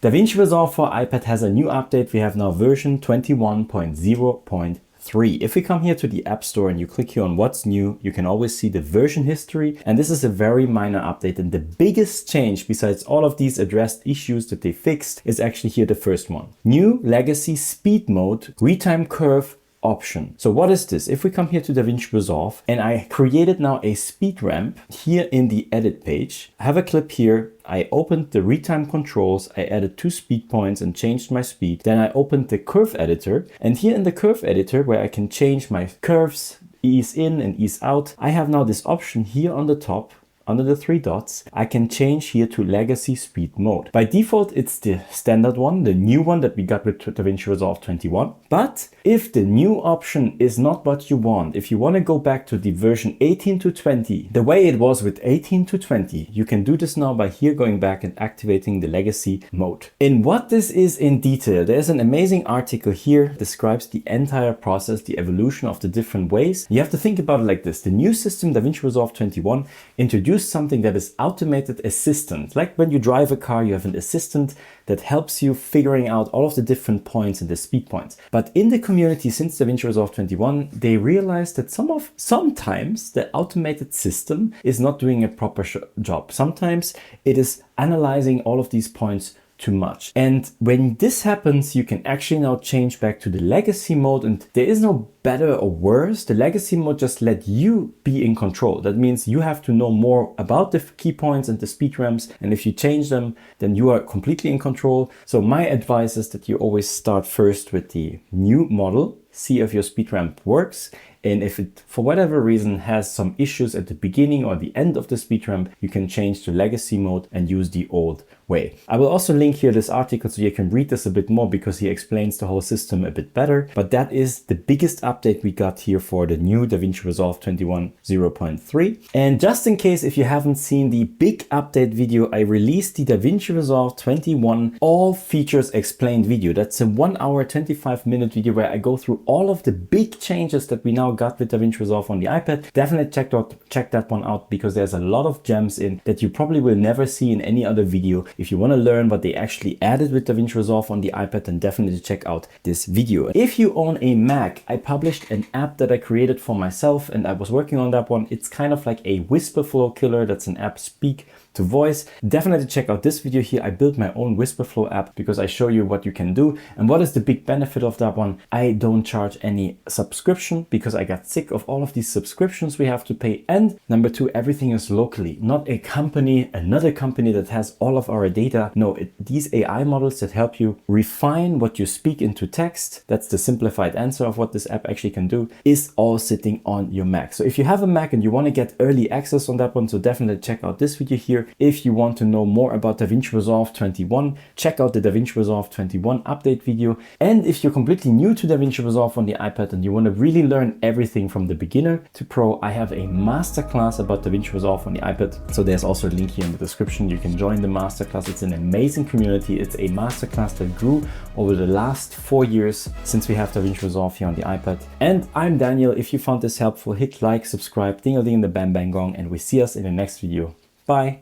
DaVinci Resolve for iPad has a new update. We have now version 21.0.3. If we come here to the App Store and you click here on what's new, you can always see the version history. And this is a very minor update. And the biggest change, besides all of these addressed issues that they fixed, is actually here the first one. New legacy speed mode, retime curve option. So what is this? If we come here to DaVinci Resolve and I created now a speed ramp here in the edit page, I have a clip here. I opened the retime controls, I added 2 speed points and changed my speed. Then I opened the curve editor, and here in the curve editor where I can change my curves, ease in and ease out, I have now this option here on the top. Under the 3 dots, I can change here to legacy speed mode. By default, it's the standard one, the new one that we got with DaVinci Resolve 21. But if the new option is not what you want, if you want to go back to the version 18 to 20, the way it was with 18 to 20, you can do this now by here going back and activating the legacy mode. In what this is in detail, there's an amazing article here that describes the entire process, the evolution of the different ways. You have to think about it like this. The new system, DaVinci Resolve 21, introduced something that is automated assistant. Like when you drive a car, you have an assistant that helps you figuring out all of the different points and the speed points. But in the community since DaVinci Resolve 21, they realized that sometimes the automated system is not doing a proper job. Sometimes it is analyzing all of these points too much. And when this happens, you can actually now change back to the legacy mode, and there is no better or worse. The legacy mode just let you be in control. That means you have to know more about the key points and the speed ramps, and if you change them, then you are completely in control. So my advice is that you always start first with the new model, see if your speed ramp works, and if it, for whatever reason, has some issues at the beginning or the end of the speed ramp, you can change to legacy mode and use the old way. I will also link here this article so you can read this a bit more because he explains the whole system a bit better. But that is the biggest update we got here for the new DaVinci Resolve 21.0.3. And just in case if you haven't seen the big update video, I released the DaVinci Resolve 21 all features explained video. That's a 1 hour 25-minute video where I go through all of the big changes that we now got with DaVinci Resolve on the iPad. Definitely check that one out because there's a lot of gems in that you probably will never see in any other video. If you want to learn what they actually added with DaVinci Resolve on the iPad, then definitely check out this video. If you own a Mac, I published an app that I created for myself and I was working on that one. It's kind of like a whisper flow killer. That's an app speak to voice. Definitely check out this video here. I built my own Whisperflow app because I show you what you can do. And what is the big benefit of that one? I don't charge any subscription because I got sick of all of these subscriptions we have to pay. And number 2, everything is locally, not a company, another company that has all of our data. No, these AI models that help you refine what you speak into text, that's the simplified answer of what this app actually can do, is all sitting on your Mac. So if you have a Mac and you want to get early access on that one, so definitely check out this video here. If you want to know more about DaVinci Resolve 21, check out the DaVinci Resolve 21 update video. And if you're completely new to DaVinci Resolve on the iPad and you want to really learn everything from the beginner to pro, I have a masterclass about DaVinci Resolve on the iPad. So there's also a link here in the description. You can join the masterclass. It's an amazing community. It's a masterclass that grew over the last 4 years since we have DaVinci Resolve here on the iPad. And I'm Daniel. If you found this helpful, hit like, subscribe, ding-a-ding the bang bang gong, and we see us in the next video. Bye.